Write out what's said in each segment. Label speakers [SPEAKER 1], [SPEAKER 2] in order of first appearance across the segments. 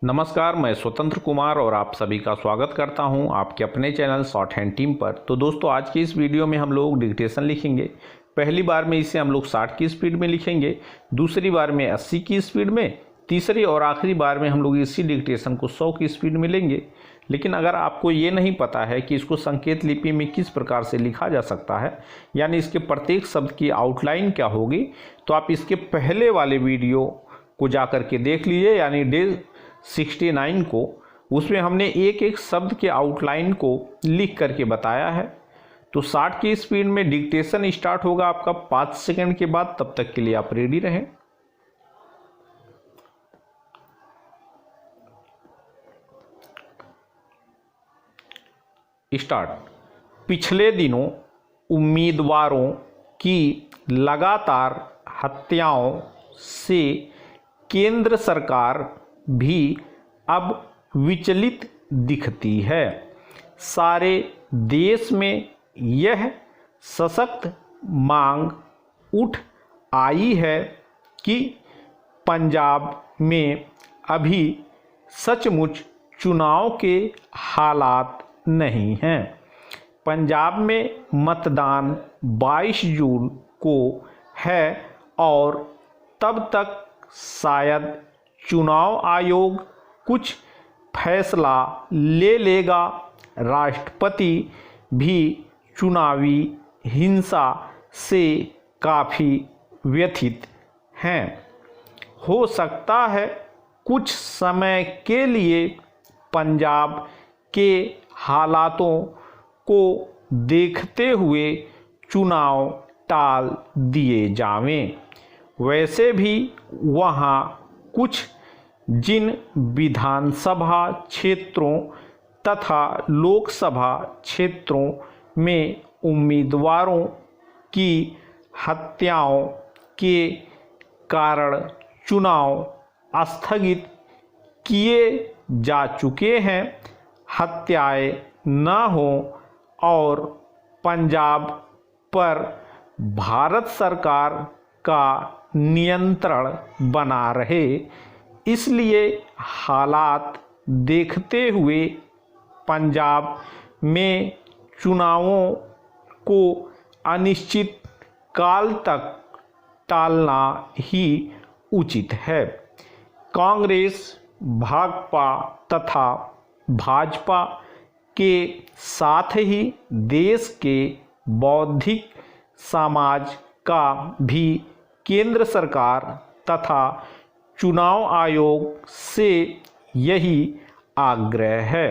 [SPEAKER 1] नमस्कार, मैं स्वतंत्र कुमार और आप सभी का स्वागत करता हूं आपके अपने चैनल शॉर्ट हैंड टीम पर। तो दोस्तों, आज की इस वीडियो में हम लोग डिक्टेशन लिखेंगे। पहली बार में इसे हम लोग 60 की स्पीड में लिखेंगे, दूसरी बार में 80 की स्पीड में, तीसरी और आखिरी बार में हम लोग इसी डिक्टेशन को 100 की स्पीड में लेंगे। लेकिन अगर आपको ये नहीं पता है कि इसको संकेत लिपि में किस प्रकार से लिखा जा सकता है, यानी इसके प्रत्येक शब्द की आउटलाइन क्या होगी, तो आप इसके पहले वाले वीडियो को जा कर के देख लीजिए, यानी डे 69 को। उसमें हमने एक एक शब्द के आउटलाइन को लिख करके बताया है। तो 60 की स्पीड में डिक्टेशन स्टार्ट होगा आपका 5 सेकंड के बाद। तब तक के लिए आप रेडी रहें। स्टार्ट। पिछले दिनों उम्मीदवारों की लगातार हत्याओं से केंद्र सरकार भी अब विचलित दिखती है। सारे देश में यह सशक्त मांग उठ आई है कि पंजाब में अभी सचमुच चुनाव के हालात नहीं हैं। पंजाब में मतदान 22 जून को है और तब तक शायद चुनाव आयोग कुछ फैसला ले लेगा। राष्ट्रपति भी चुनावी हिंसा से काफ़ी व्यथित हैं। हो सकता है कुछ समय के लिए पंजाब के हालातों को देखते हुए चुनाव टाल दिए जावें। वैसे भी वहाँ कुछ जिन विधानसभा क्षेत्रों तथा लोकसभा क्षेत्रों में उम्मीदवारों की हत्याओं के कारण चुनाव स्थगित किए जा चुके हैं, हत्याएं न हो और पंजाब पर भारत सरकार का नियंत्रण बना रहे, इसलिए हालात देखते हुए पंजाब में चुनावों को अनिश्चित काल तक टालना ही उचित है। कांग्रेस, भाकपा तथा भाजपा के साथ ही देश के बौद्धिक समाज का भी केंद्र सरकार तथा चुनाव आयोग से यही आग्रह है।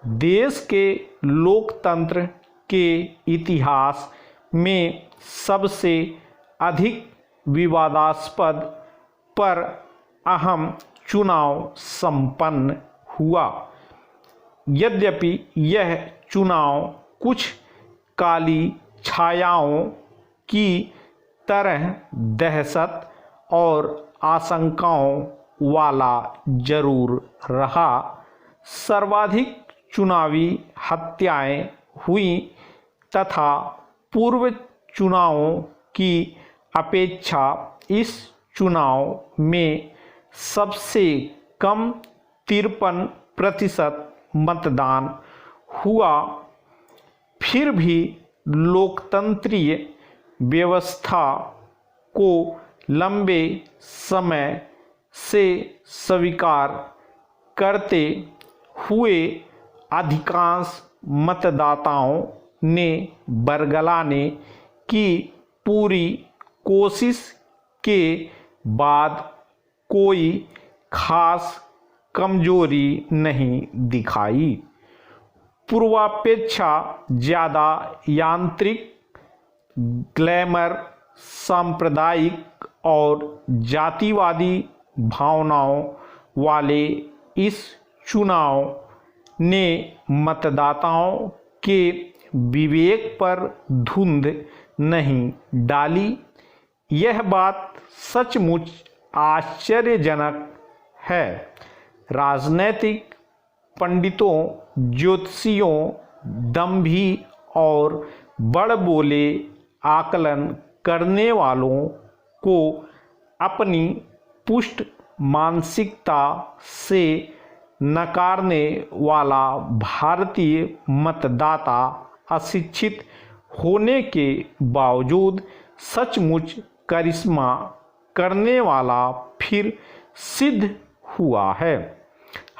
[SPEAKER 1] देश के लोकतंत्र के इतिहास में सबसे अधिक विवादास्पद पर अहम चुनाव संपन्न हुआ। यद्यपि यह चुनाव कुछ काली छायाओं की तरह दहशत और आशंकाओं वाला जरूर रहा। सर्वाधिक चुनावी हत्याएं हुई तथा पूर्व चुनावों की अपेक्षा इस चुनाव में सबसे कम 53% मतदान हुआ। फिर भी लोकतंत्रीय व्यवस्था को लंबे समय से स्वीकार करते हुए अधिकांश मतदाताओं ने बरगलाने की पूरी कोशिश के बाद कोई खास कमजोरी नहीं दिखाई। पूर्वापेक्षा ज़्यादा यांत्रिक, ग्लैमर, सांप्रदायिक और जातिवादी भावनाओं वाले इस चुनाव ने मतदाताओं के विवेक पर धुंध नहीं डाली। यह बात सचमुच आश्चर्यजनक है। राजनैतिक पंडितों, ज्योतिषियों, दंभी और बड़बोले आकलन करने वालों को अपनी पुष्ट मानसिकता से नकारने वाला भारतीय मतदाता अशिक्षित होने के बावजूद सचमुच करिश्मा करने वाला फिर सिद्ध हुआ है।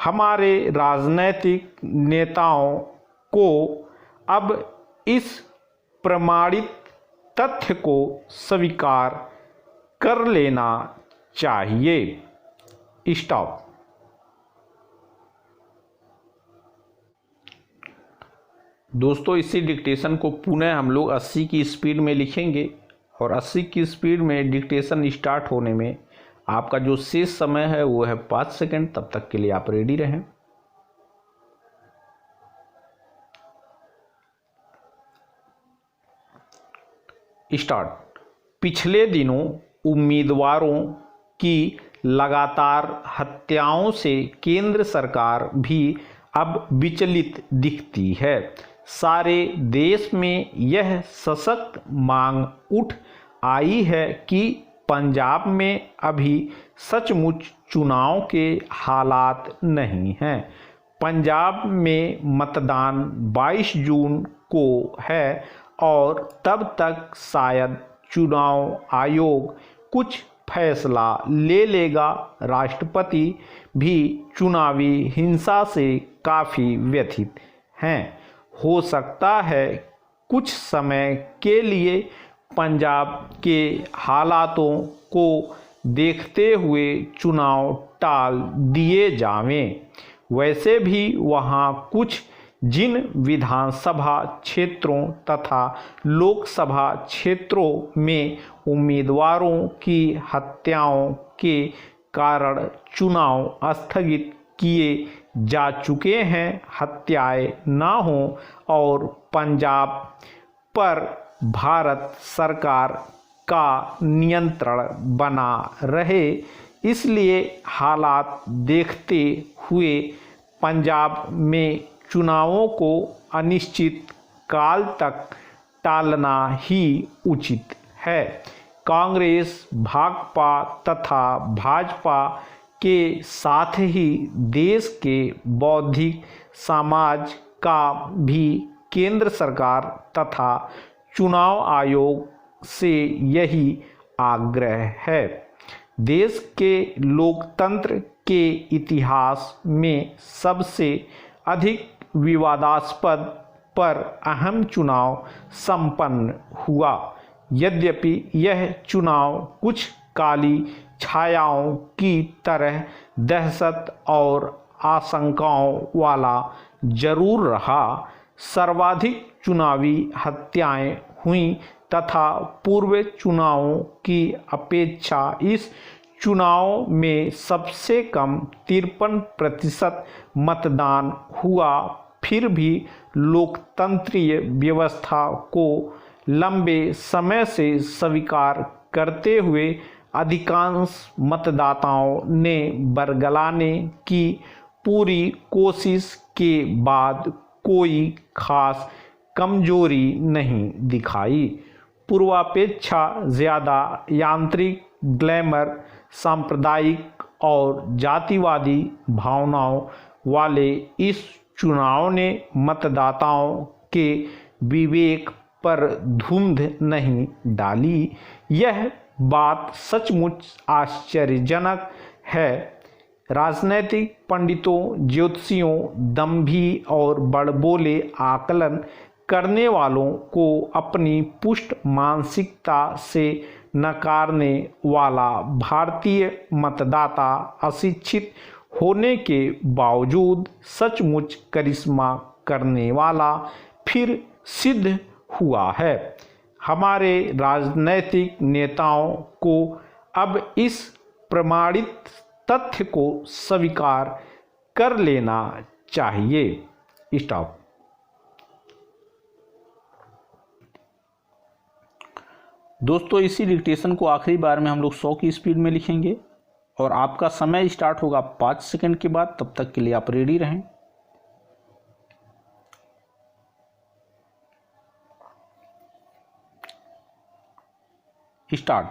[SPEAKER 1] हमारे राजनैतिक नेताओं को अब इस प्रमाणित तथ्य को स्वीकार कर लेना चाहिए। स्टॉप। दोस्तों, इसी डिक्टेशन को पुनः हम लोग 80 की स्पीड में लिखेंगे और 80 की स्पीड में डिक्टेशन स्टार्ट होने में आपका जो शेष समय है वो है 5 सेकंड। तब तक के लिए आप रेडी रहें। स्टार्ट। पिछले दिनों उम्मीदवारों की लगातार हत्याओं से केंद्र सरकार भी अब विचलित दिखती है। सारे देश में यह सशक्त मांग उठ आई है कि पंजाब में अभी सचमुच चुनाव के हालात नहीं हैं। पंजाब में मतदान 22 जून को है और तब तक शायद चुनाव आयोग कुछ फैसला ले लेगा। राष्ट्रपति भी चुनावी हिंसा से काफ़ी व्यथित हैं। हो सकता है कुछ समय के लिए पंजाब के हालातों को देखते हुए चुनाव टाल दिए जावें। वैसे भी वहाँ कुछ जिन विधानसभा क्षेत्रों तथा लोकसभा क्षेत्रों में उम्मीदवारों की हत्याओं के कारण चुनाव स्थगित किए जा चुके हैं, हत्याएं ना हों और पंजाब पर भारत सरकार का नियंत्रण बना रहे। इसलिए हालात देखते हुए पंजाब में चुनावों को अनिश्चित काल तक टालना ही उचित है। कांग्रेस, भाकपा तथा भाजपा के साथ ही देश के बौद्धिक समाज का भी केंद्र सरकार तथा चुनाव आयोग से यही आग्रह है। देश के लोकतंत्र के इतिहास में सबसे अधिक विवादास्पद पर अहम चुनाव संपन्न हुआ। यद्यपि यह चुनाव कुछ काली छायाओं की तरह दहशत और आशंकाओं वाला जरूर रहा। सर्वाधिक चुनावी हत्याएं हुईं तथा पूर्व चुनावों की अपेक्षा इस चुनाव में सबसे कम 53% मतदान हुआ। फिर भी लोकतंत्रीय व्यवस्था को लंबे समय से स्वीकार करते हुए अधिकांश मतदाताओं ने बरगलाने की पूरी कोशिश के बाद कोई खास कमजोरी नहीं दिखाई। पूर्वापेक्षा ज़्यादा यांत्रिक, ग्लैमर, सांप्रदायिक और जातिवादी भावनाओं वाले इस चुनाव ने मतदाताओं के विवेक पर धुंध नहीं डाली। यह बात सचमुच आश्चर्यजनक है। राजनैतिक पंडितों, ज्योतिषियों, दंभी और बड़बोले आकलन करने वालों को अपनी पुष्ट मानसिकता से नकारने वाला भारतीय मतदाता अशिक्षित होने के बावजूद सचमुच करिश्मा करने वाला फिर सिद्ध हुआ है। हमारे राजनैतिक नेताओं को अब इस प्रमाणित तथ्य को स्वीकार कर लेना चाहिए। स्टॉप। दोस्तों, इसी डिक्टेशन को आखिरी बार में हम लोग 100 की स्पीड में लिखेंगे और आपका समय स्टार्ट होगा 5 सेकंड के बाद। तब तक के लिए आप रेडी रहें। स्टार्ट।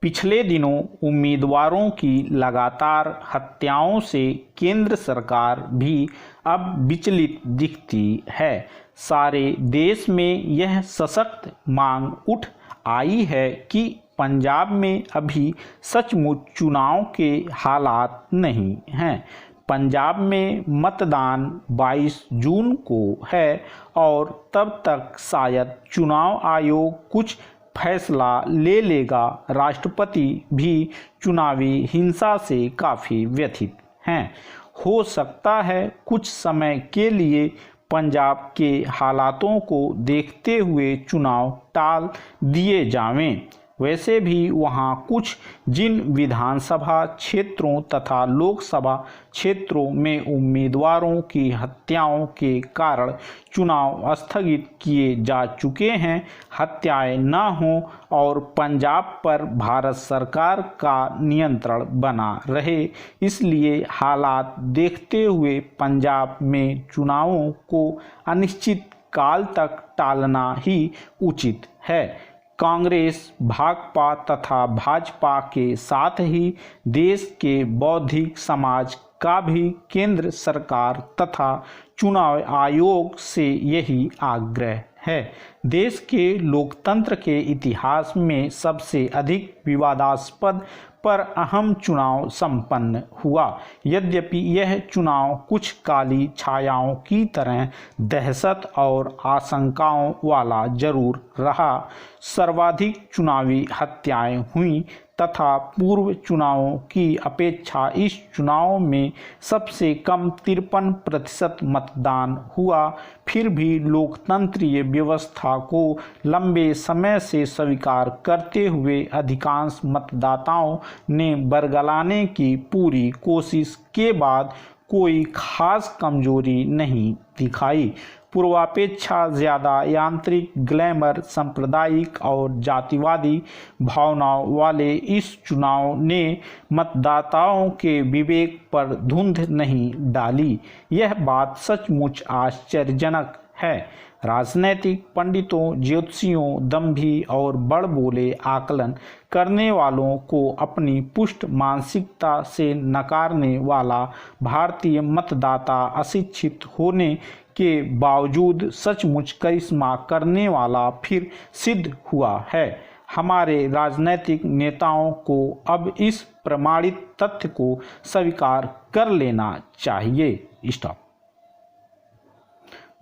[SPEAKER 2] पिछले दिनों उम्मीदवारों की लगातार हत्याओं से केंद्र सरकार भी अब विचलित दिखती है। सारे देश में यह सशक्त मांग उठ आई है कि पंजाब में अभी सचमुच चुनाव के हालात नहीं हैं। पंजाब में मतदान 22 जून को है और तब तक शायद चुनाव आयोग कुछ फैसला ले लेगा। राष्ट्रपति भी चुनावी हिंसा से काफ़ी व्यथित हैं। हो सकता है कुछ समय के लिए पंजाब के हालातों को देखते हुए चुनाव टाल दिए जावें। वैसे भी वहाँ कुछ जिन विधानसभा क्षेत्रों तथा लोकसभा क्षेत्रों में उम्मीदवारों की हत्याओं के कारण चुनाव स्थगित किए जा चुके हैं, हत्याएं न हों और पंजाब पर भारत सरकार का नियंत्रण बना रहे, इसलिए हालात देखते हुए पंजाब में चुनावों को अनिश्चित काल तक टालना ही उचित है। कांग्रेस, भाकपा तथा भाजपा के साथ ही देश के बौद्धिक समाज का भी केंद्र सरकार तथा चुनाव आयोग से यही आग्रह है। देश के लोकतंत्र के इतिहास में सबसे अधिक विवादास्पद पर अहम चुनाव संपन्न हुआ। यद्यपि यह चुनाव कुछ काली छायाओं की तरह दहशत और आशंकाओं वाला जरूर रहा। सर्वाधिक चुनावी हत्याएं हुई तथा पूर्व चुनावों की अपेक्षा इस चुनाव में सबसे कम 53% मतदान हुआ। फिर भी लोकतंत्रीय व्यवस्था को लंबे समय से स्वीकार करते हुए अधिकांश मतदाताओं ने बरगलाने की पूरी कोशिश के बाद कोई खास कमजोरी नहीं दिखाई। पूर्वापेक्षा ज़्यादा यांत्रिक, ग्लैमर, सांप्रदायिक और जातिवादी भावनाओं वाले इस चुनाव ने मतदाताओं के विवेक पर धुंध नहीं डाली। यह बात सचमुच आश्चर्यजनक है। राजनैतिक पंडितों, ज्योतिषियों, दंभी और बड़बोले आकलन करने वालों को अपनी पुष्ट मानसिकता से नकारने वाला भारतीय मतदाता अशिक्षित होने के बावजूद सचमुच करिश्मा करने वाला फिर सिद्ध हुआ है। हमारे राजनैतिक नेताओं को अब इस प्रमाणित तथ्य को स्वीकार कर लेना चाहिए। स्टॉप।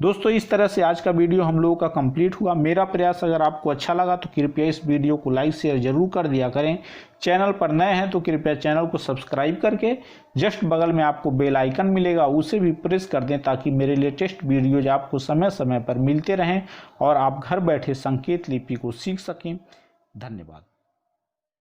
[SPEAKER 2] दोस्तों, इस तरह से आज का वीडियो हम लोगों का कंप्लीट हुआ। मेरा प्रयास अगर आपको अच्छा लगा तो कृपया इस वीडियो को लाइक शेयर जरूर कर दिया करें। चैनल पर नए हैं तो कृपया चैनल को सब्सक्राइब करके जस्ट बगल में आपको बेल आइकन मिलेगा, उसे भी प्रेस कर दें ताकि मेरे लेटेस्ट वीडियोज आपको समय समय पर मिलते रहें और आप घर बैठे संकेत लिपि को सीख सकें। धन्यवाद।